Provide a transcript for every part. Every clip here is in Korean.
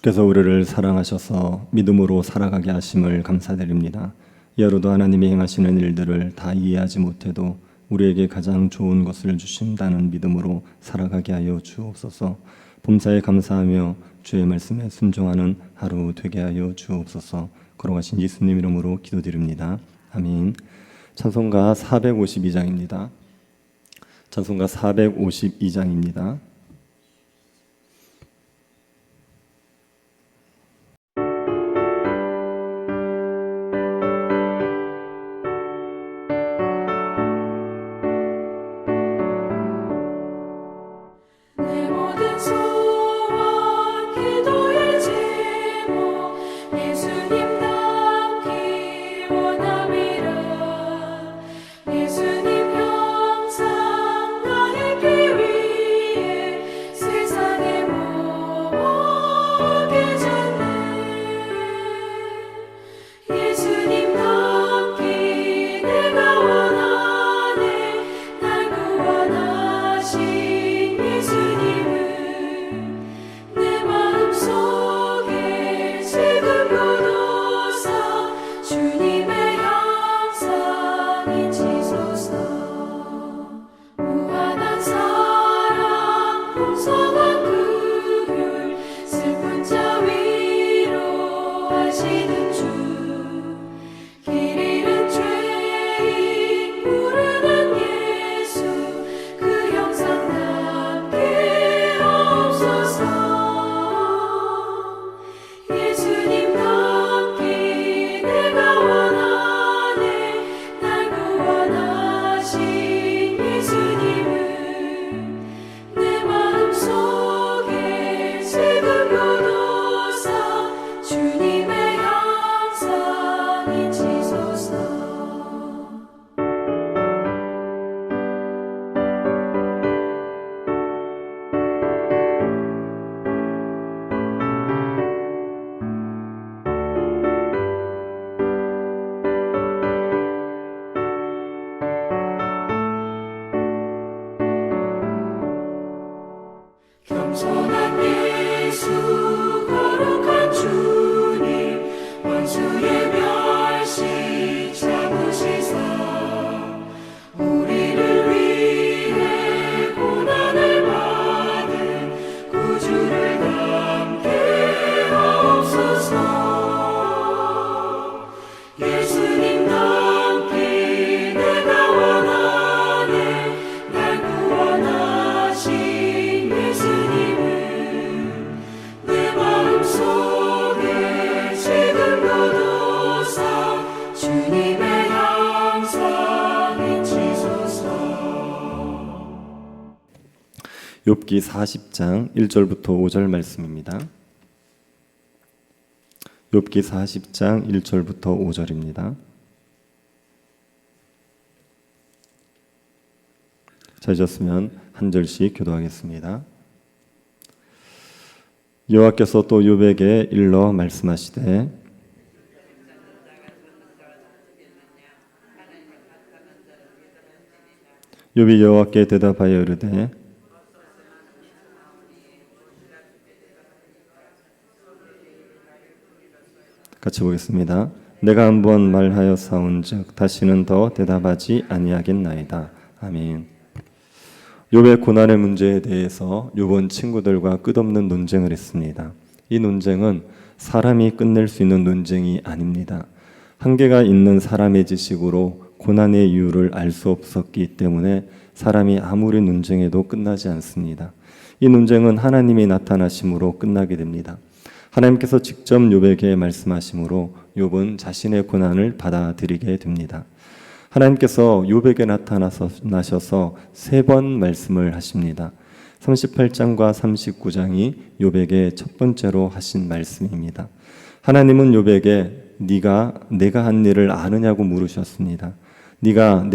주께서 우리를 사랑하셔서 믿음으로 살아가게 하심을 감사드립니다. 이 하루도 하나님이 행하시는 일들을 다 이해하지 못해도 우리에게 가장 좋은 것을 주신다는 믿음으로 살아가게 하여 주옵소서. 범사에 감사하며 주의 말씀에 순종하는 하루 되게 하여 주옵소서. 걸어가신 예수님 이름으로 기도드립니다. 아멘. 찬송가 452장입니다. 찬송가 452장입니다. 욥기 40장 1절부터 5절 말씀입니다. 욥기 40장 1절부터 5절입니다. 찾으셨으면 한 절씩 교도하겠습니다. 여호와께서 또 욥에게 일러 말씀하시되 욥이 여호와께 대답하여 이르되 같이 보겠습니다. 내가 한번 말하여 사온즉 다시는 더 대답하지 아니하겠나이다. 아멘. 욥의 고난의 문제에 대해서 욥은 친구들과 끝없는 논쟁을 했습니다. 이 논쟁은 사람이 끝낼 수 있는 논쟁이 아닙니다. 한계가 있는 사람의 지식으로 고난의 이유를 알 수 없었기 때문에 사람이 아무리 논쟁해도 끝나지 않습니다. 이 논쟁은 하나님이 나타나심으로 끝나게 됩니다. 하나님께서 직접 욥에게 말씀하심으로 욥은 자신의 고난을 받아들이게 됩니다. 하나님께서 욥에게 나타나셔서 3번 말씀을 하십니다. 38장과 39장이 욥에게 첫 번째로 하신 말씀입니다. 하나님은 욥에게 내가 한 일을 아느냐고 물으셨습니다. 내가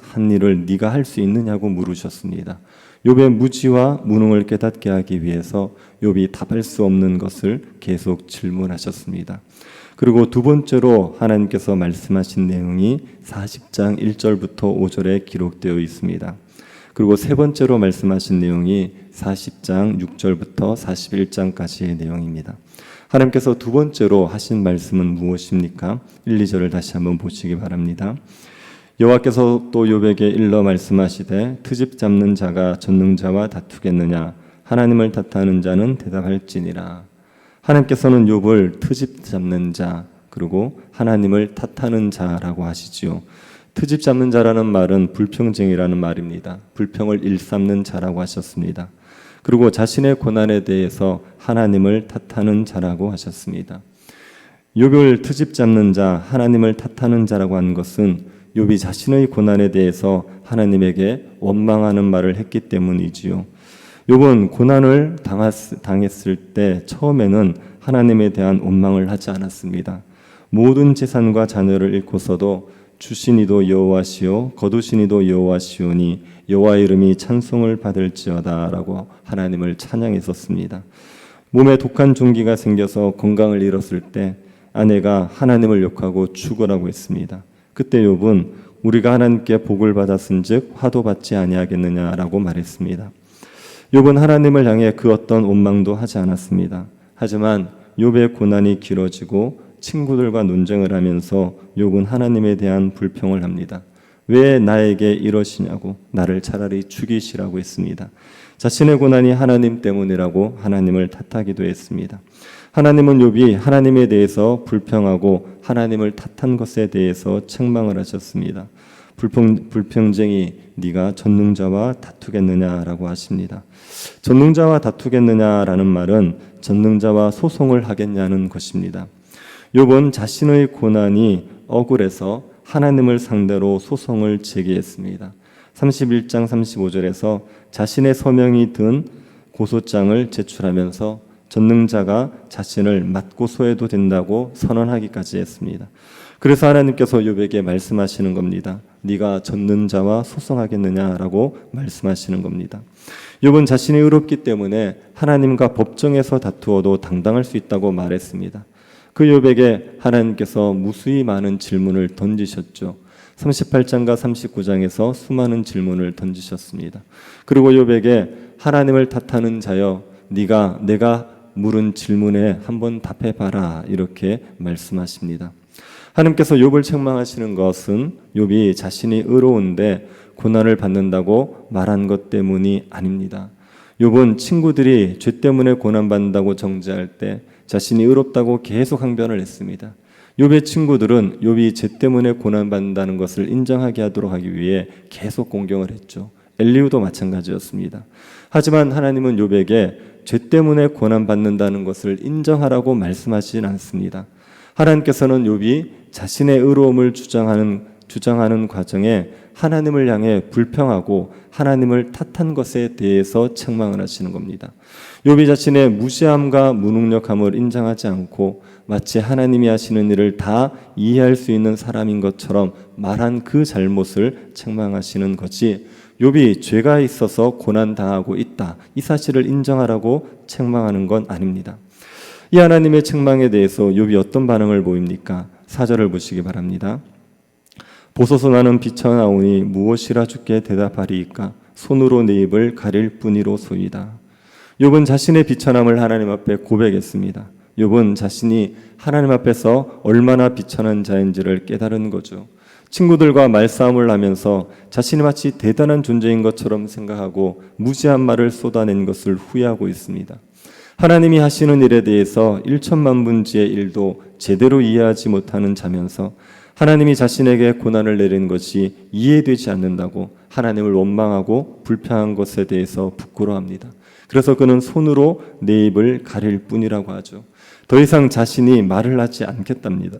한 일을 네가 할 수 있느냐고 물으셨습니다. 욥의 무지와 무능을 깨닫게 하기 위해서 욥이 답할 수 없는 것을 계속 질문하셨습니다. 그리고 두 번째로 하나님께서 말씀하신 내용이 40장 1절부터 5절에 기록되어 있습니다. 그리고 세 번째로 말씀하신 내용이 40장 6절부터 41장까지의 내용입니다. 하나님께서 두 번째로 하신 말씀은 무엇입니까? 1, 2절을 다시 한번 보시기 바랍니다. 여호와께서 또 욥에게 일러 말씀하시되 트집 잡는 자가 전능자와 다투겠느냐? 하나님을 탓하는 자는 대답할지니라. 하나님께서는 욥을 트집 잡는 자 그리고 하나님을 탓하는 자라고 하시지요. 트집 잡는 자라는 말은 불평쟁이라는 말입니다. 불평을 일삼는 자라고 하셨습니다. 그리고 자신의 고난에 대해서 하나님을 탓하는 자라고 하셨습니다. 욥을 트집 잡는 자, 하나님을 탓하는 자라고 한 것은 욥이 자신의 고난에 대해서 하나님에게 원망하는 말을 했기 때문이지요. 욥은 고난을 당했을 때 처음에는 하나님에 대한 원망을 하지 않았습니다. 모든 재산과 자녀를 잃고서도 주신 이도 여호와시요 거두신 이도 여호와시오니 여호와의 이름이 찬송을 받을지어다라고 하나님을 찬양했었습니다. 몸에 독한 종기가 생겨서 건강을 잃었을 때 아내가 하나님을 욕하고 죽으라고 했습니다. 그때 욥은 우리가 하나님께 복을 받았은즉 화도 받지 아니하겠느냐라고 말했습니다. 욥은 하나님을 향해 그 어떤 원망도 하지 않았습니다. 하지만 욥의 고난이 길어지고 친구들과 논쟁을 하면서 욥은 하나님에 대한 불평을 합니다. 왜 나에게 이러시냐고 나를 차라리 죽이시라고 했습니다. 자신의 고난이 하나님 때문이라고 하나님을 탓하기도 했습니다. 하나님은 욥이 하나님에 대해서 불평하고 하나님을 탓한 것에 대해서 책망을 하셨습니다. 불평쟁이 네가 전능자와 다투겠느냐라고 하십니다. 전능자와 다투겠느냐라는 말은 전능자와 소송을 하겠냐는 것입니다. 욥은 자신의 고난이 억울해서 하나님을 상대로 소송을 제기했습니다. 31장 35절에서 자신의 서명이 든 고소장을 제출하면서 전능자가 자신을 맞고소해도 된다고 선언하기까지 했습니다. 그래서 하나님께서 욥에게 말씀하시는 겁니다. 네가 전능자와 소송하겠느냐라고 말씀하시는 겁니다. 욥은 자신이 의롭기 때문에 하나님과 법정에서 다투어도 당당할 수 있다고 말했습니다. 그 욥에게 하나님께서 무수히 많은 질문을 던지셨죠. 38장과 39장에서 수많은 질문을 던지셨습니다. 그리고 욥에게 하나님을 탓하는 자여 네가 내가 물은 질문에 한번 답해봐라 이렇게 말씀하십니다. 하나님께서 욥을 책망하시는 것은 욥이 자신이 의로운데 고난을 받는다고 말한 것 때문이 아닙니다. 욥은 친구들이 죄 때문에 고난받는다고 정죄할 때 자신이 의롭다고 계속 항변을 했습니다. 욥의 친구들은 욥이 죄 때문에 고난받는다는 것을 인정하게 하도록 하기 위해 계속 공경을 했죠. 엘리후도 마찬가지였습니다. 하지만 하나님은 욥에게 죄 때문에 고난받는다는 것을 인정하라고 말씀하시진 않습니다. 하나님께서는 욥이 자신의 의로움을 주장하는 과정에 하나님을 향해 불평하고 하나님을 탓한 것에 대해서 책망을 하시는 겁니다. 욥이 자신의 무시함과 무능력함을 인정하지 않고 마치 하나님이 하시는 일을 다 이해할 수 있는 사람인 것처럼 말한 그 잘못을 책망하시는 거지, 욥이 죄가 있어서 고난당하고 있다 이 사실을 인정하라고 책망하는 건 아닙니다. 이 하나님의 책망에 대해서 욥이 어떤 반응을 보입니까? 4절을 보시기 바랍니다. 보소서 나는 비쳐나오니 무엇이라 주께 대답하리이까? 손으로 내 입을 가릴 뿐이로소이다. 욥은 자신의 비천함을 하나님 앞에 고백했습니다. 욥은 자신이 하나님 앞에서 얼마나 비천한 자인지를 깨달은 거죠. 친구들과 말싸움을 하면서 자신이 마치 대단한 존재인 것처럼 생각하고 무지한 말을 쏟아낸 것을 후회하고 있습니다. 하나님이 하시는 일에 대해서 1천만분지의 1도 제대로 이해하지 못하는 자면서 하나님이 자신에게 고난을 내린 것이 이해되지 않는다고 하나님을 원망하고 불평한 것에 대해서 부끄러워합니다. 그래서 그는 손으로 내 입을 가릴 뿐이라고 하죠. 더 이상 자신이 말을 하지 않겠답니다.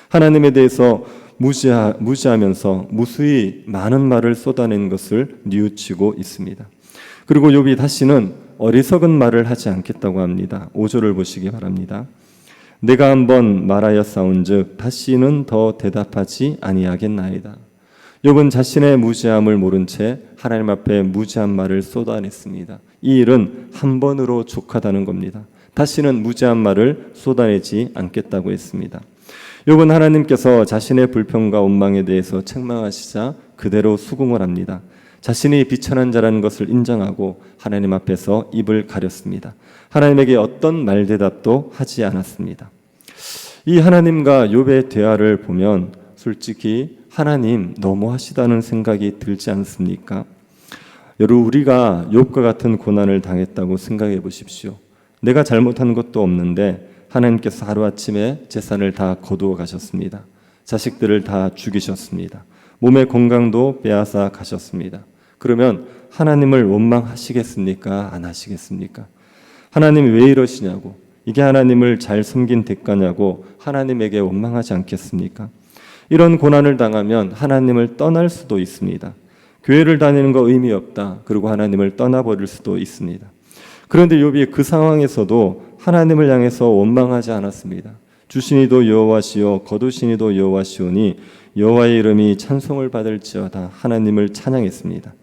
하나님에 대해서 무시하면서 무수히 많은 말을 쏟아낸 것을 뉘우치고 있습니다. 그리고 욥이 다시는 어리석은 말을 하지 않겠다고 합니다. 5절을 보시기 바랍니다. 내가 한번 말하였사온즉 다시는 더 대답하지 아니하겠나이다. 욥은 자신의 무지함을 모른 채 하나님 앞에 무지한 말을 쏟아냈습니다. 이 일은 한 번으로 족하다는 겁니다. 다시는 무지한 말을 쏟아내지 않겠다고 했습니다. 욥은 하나님께서 자신의 불평과 원망에 대해서 책망하시자 그대로 수긍을 합니다. 자신이 비천한 자라는 것을 인정하고 하나님 앞에서 입을 가렸습니다. 하나님에게 어떤 말대답도 하지 않았습니다. 이 하나님과 욥의 대화를 보면 솔직히 하나님 너무하시다는 생각이 들지 않습니까? 여러분, 우리가 욥과 같은 고난을 당했다고 생각해 보십시오. 내가 잘못한 것도 없는데 하나님께서 하루아침에 재산을 다 거두어 가셨습니다. 자식들을 다 죽이셨습니다. 몸의 건강도 빼앗아 가셨습니다. 그러면 하나님을 원망하시겠습니까? 안 하시겠습니까? 하나님이 왜 이러시냐고, 이게 하나님을 잘 섬긴 대가냐고 하나님에게 원망하지 않겠습니까? 이런 고난을 당하면 하나님을 떠날 수도 있습니다. 교회를 다니는 거 의미 없다. 그리고 하나님을 떠나버릴 수도 있습니다. 그런데 욥이 그 상황에서도 하나님을 향해서 원망하지 않았습니다. 주시니도 여호와시요 거두시니도 여호와시오니 여호와의 이름이 찬송을 받을지어다. 하나님을 찬양했습니다.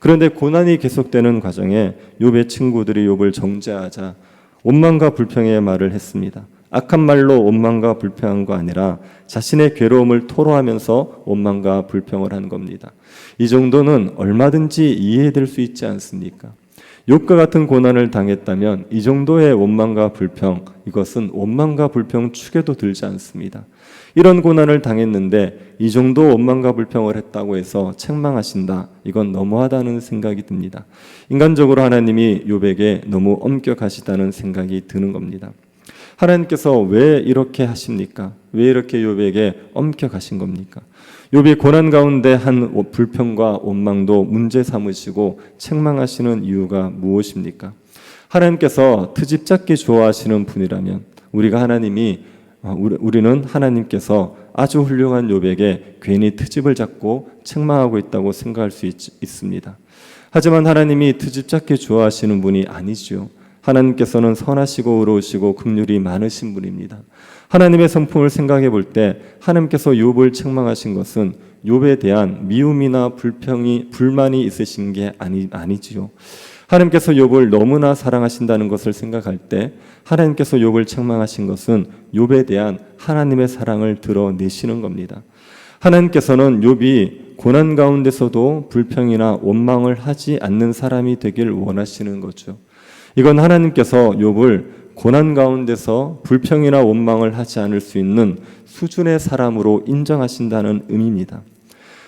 그런데 고난이 계속되는 과정에 욥의 친구들이 욥을 정죄하자 원망과 불평의 말을 했습니다. 악한 말로 원망과 불평한 거 아니라 자신의 괴로움을 토로하면서 원망과 불평을 한 겁니다. 이 정도는 얼마든지 이해될 수 있지 않습니까? 욥과 같은 고난을 당했다면 이 정도의 원망과 불평, 이것은 원망과 불평 축에도 들지 않습니다. 이런 고난을 당했는데 이 정도 원망과 불평을 했다고 해서 책망하신다, 이건 너무하다는 생각이 듭니다. 인간적으로 하나님이 욥에게 너무 엄격하시다는 생각이 드는 겁니다. 하나님께서 왜 이렇게 하십니까? 왜 이렇게 욥에게 엄격하신 겁니까? 욥이 고난 가운데 한 불평과 원망도 문제 삼으시고 책망하시는 이유가 무엇입니까? 하나님께서 트집 잡기 좋아하시는 분이라면 우리는 하나님께서 아주 훌륭한 욥에게 괜히 트집을 잡고 책망하고 있다고 생각할 수 있습니다. 하지만 하나님이 트집 잡기 좋아하시는 분이 아니지요. 하나님께서는 선하시고 의로우시고 긍휼이 많으신 분입니다. 하나님의 성품을 생각해 볼 때 하나님께서 욥을 책망하신 것은 욥에 대한 미움이나 불만이 있으신 게 아니지요. 하나님께서 욥을 너무나 사랑하신다는 것을 생각할 때 하나님께서 욥을 책망하신 것은 욥에 대한 하나님의 사랑을 드러내시는 겁니다. 하나님께서는 욥이 고난 가운데서도 불평이나 원망을 하지 않는 사람이 되길 원하시는 거죠. 이건 하나님께서 욥을 고난 가운데서 불평이나 원망을 하지 않을 수 있는 수준의 사람으로 인정하신다는 의미입니다.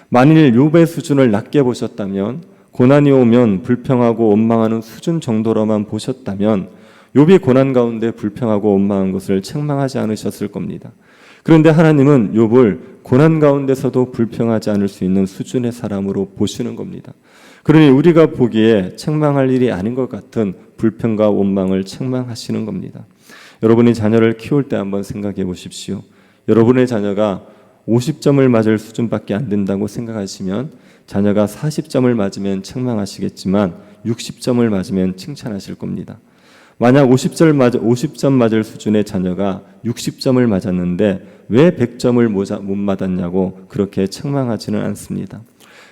만일 욥의 수준을 낮게 보셨다면, 고난이 오면 불평하고 원망하는 수준 정도로만 보셨다면 욥이 고난 가운데 불평하고 원망한 것을 책망하지 않으셨을 겁니다. 그런데 하나님은 욥을 고난 가운데서도 불평하지 않을 수 있는 수준의 사람으로 보시는 겁니다. 그러니 우리가 보기에 책망할 일이 아닌 것 같은 불평과 원망을 책망하시는 겁니다. 여러분이 자녀를 키울 때 한번 생각해 보십시오. 여러분의 자녀가 50점을 맞을 수준밖에 안 된다고 생각하시면 자녀가 40점을 맞으면 책망하시겠지만 60점을 맞으면 칭찬하실 겁니다. 만약 50점 맞을 수준의 자녀가 60점을 맞았는데 왜 100점을 못 맞았냐고 그렇게 책망하지는 않습니다.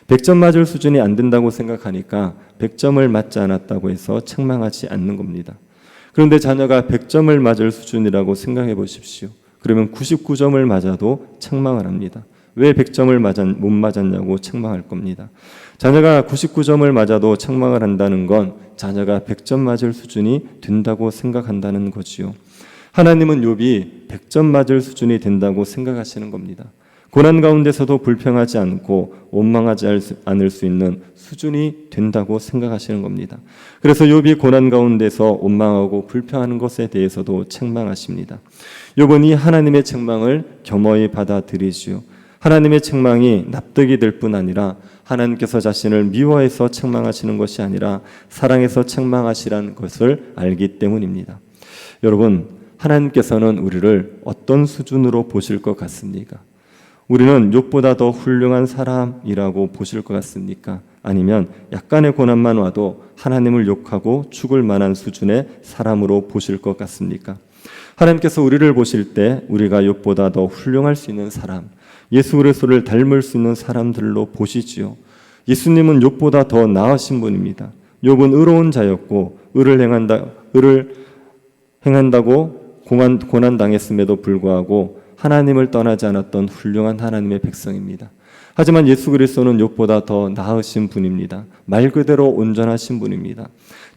100점 맞을 수준이 안 된다고 생각하니까 100점을 맞지 않았다고 해서 책망하지 않는 겁니다. 그런데 자녀가 100점을 맞을 수준이라고 생각해 보십시오. 그러면 99점을 맞아도 책망을 합니다. 왜 100점을 못 맞았냐고 책망할 겁니다. 자녀가 99점을 맞아도 책망을 한다는 건 자녀가 100점 맞을 수준이 된다고 생각한다는 거지요. 하나님은 욥이 100점 맞을 수준이 된다고 생각하시는 겁니다. 고난 가운데서도 불평하지 않고 원망하지 않을 수 있는 수준이 된다고 생각하시는 겁니다. 그래서 욥이 고난 가운데서 원망하고 불평하는 것에 대해서도 책망하십니다. 욥은 이 하나님의 책망을 겸허히 받아들이지요. 하나님의 책망이 납득이 될 뿐 아니라 하나님께서 자신을 미워해서 책망하시는 것이 아니라 사랑해서 책망하시라는 것을 알기 때문입니다. 여러분, 하나님께서는 우리를 어떤 수준으로 보실 것 같습니까? 우리는 욥보다 더 훌륭한 사람이라고 보실 것 같습니까? 아니면 약간의 고난만 와도 하나님을 욕하고 죽을 만한 수준의 사람으로 보실 것 같습니까? 하나님께서 우리를 보실 때 우리가 욥보다 더 훌륭할 수 있는 사람, 예수 그리스도를 닮을 수 있는 사람들로 보시지요. 예수님은 욥보다 더 나으신 분입니다. 욥은 의로운 자였고 의를 행한다고 고난 당했음에도 불구하고 하나님을 떠나지 않았던 훌륭한 하나님의 백성입니다. 하지만 예수 그리스도는 욕보다 더 나으신 분입니다. 말 그대로 온전하신 분입니다.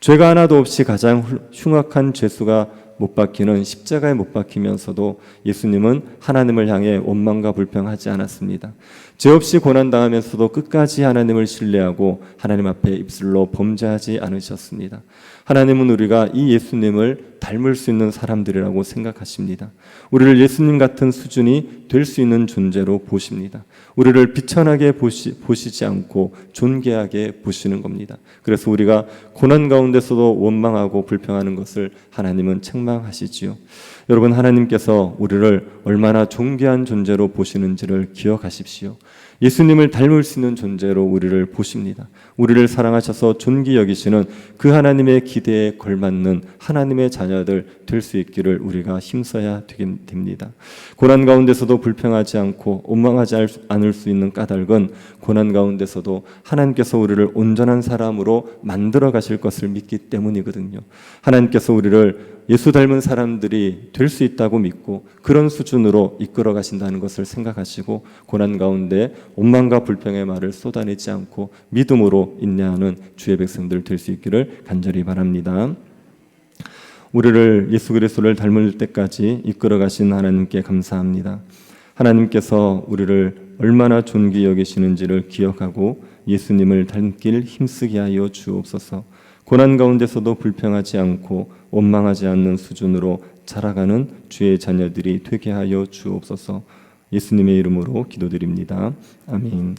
죄가 하나도 없이 가장 흉악한 죄수가 못 박히는 십자가에 못 박히면서도 예수님은 하나님을 향해 원망과 불평하지 않았습니다. 죄 없이 고난당하면서도 끝까지 하나님을 신뢰하고 하나님 앞에 입술로 범죄하지 않으셨습니다. 하나님은 우리가 이 예수님을 닮을 수 있는 사람들이라고 생각하십니다. 우리를 예수님 같은 수준이 될 수 있는 존재로 보십니다. 우리를 비천하게 보시지 않고 존귀하게 보시는 겁니다. 그래서 우리가 고난 가운데서도 원망하고 불평하는 것을 하나님은 책망하시지요. 여러분, 하나님께서 우리를 얼마나 존귀한 존재로 보시는지를 기억하십시오. 예수님을 닮을 수 있는 존재로 우리를 보십니다. 우리를 사랑하셔서 존귀 여기시는 그 하나님의 기대에 걸맞는 하나님의 자녀들 될 수 있기를 우리가 힘써야 됩니다. 고난 가운데서도 불평하지 않고 원망하지 않을 수 있는 까닭은 고난 가운데서도 하나님께서 우리를 온전한 사람으로 만들어 가실 것을 믿기 때문이거든요. 하나님께서 우리를 예수 닮은 사람들이 될 수 있다고 믿고 그런 수준으로 이끌어 가신다는 것을 생각하시고 고난 가운데 원망과 불평의 말을 쏟아내지 않고 믿음으로 인내하는 주의 백성들 될 수 있기를 간절히 바랍니다. 우리를 예수 그리스도를 닮을 때까지 이끌어 가신 하나님께 감사합니다. 하나님께서 우리를 얼마나 존귀 여기시는지를 기억하고 예수님을 닮길 힘쓰게 하여 주옵소서. 고난 가운데서도 불평하지 않고 원망하지 않는 수준으로 자라가는 주의 자녀들이 되게 하여 주옵소서. 예수님의 이름으로 기도드립니다. 아멘.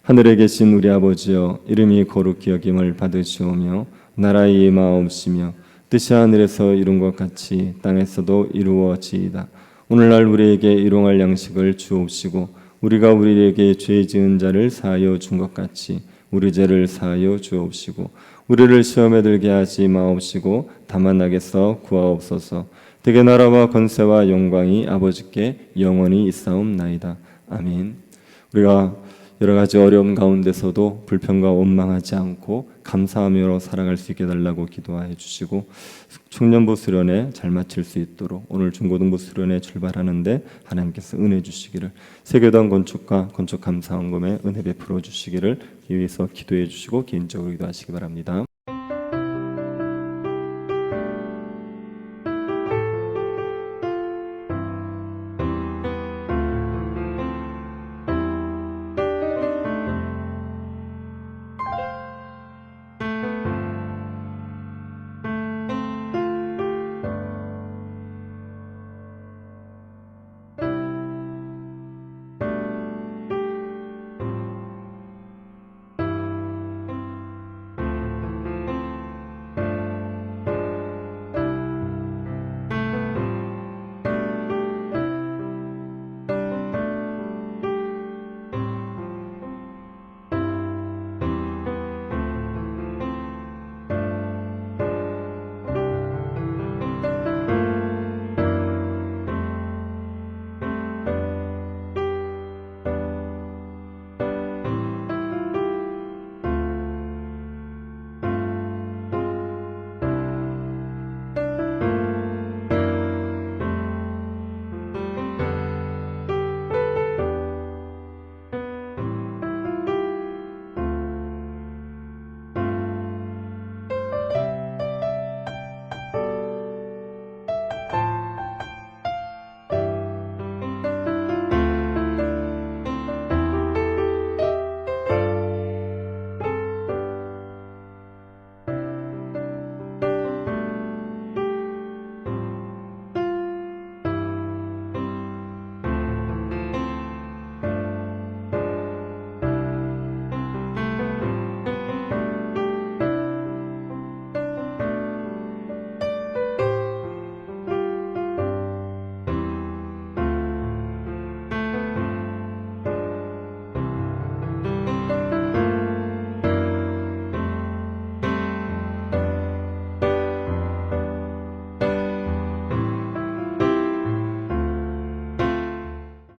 하늘에 계신 우리 아버지여, 이름이 거룩히 여김을 받으시오며 나라의 임하옵시며 뜻이 하늘에서 이룬 것 같이 땅에서도 이루어지이다. 오늘날 우리에게 일용할 양식을 주옵시고 우리가 우리에게 죄 지은 자를 사하여 준 것 같이 우리 죄를 사하여 주옵시고 우리를 시험에 들게 하지 마옵시고 다만 악에서 구하옵소서. 대개 나라와 권세와 영광이 아버지께 영원히 있사옵나이다. 아멘. 우리가 여러 가지 어려움 가운데서도 불평과 원망하지 않고 감사하며 살아갈 수 있게 달라고 기도해 주시고 청년부 수련회 잘 마칠 수 있도록 오늘 중고등부 수련회 출발하는데 하나님께서 은혜 주시기를, 세교단 건축과 건축 감사원금에 은혜 베풀어 주시기를 위해서 기도해 주시고 개인적으로 기도하시기 바랍니다.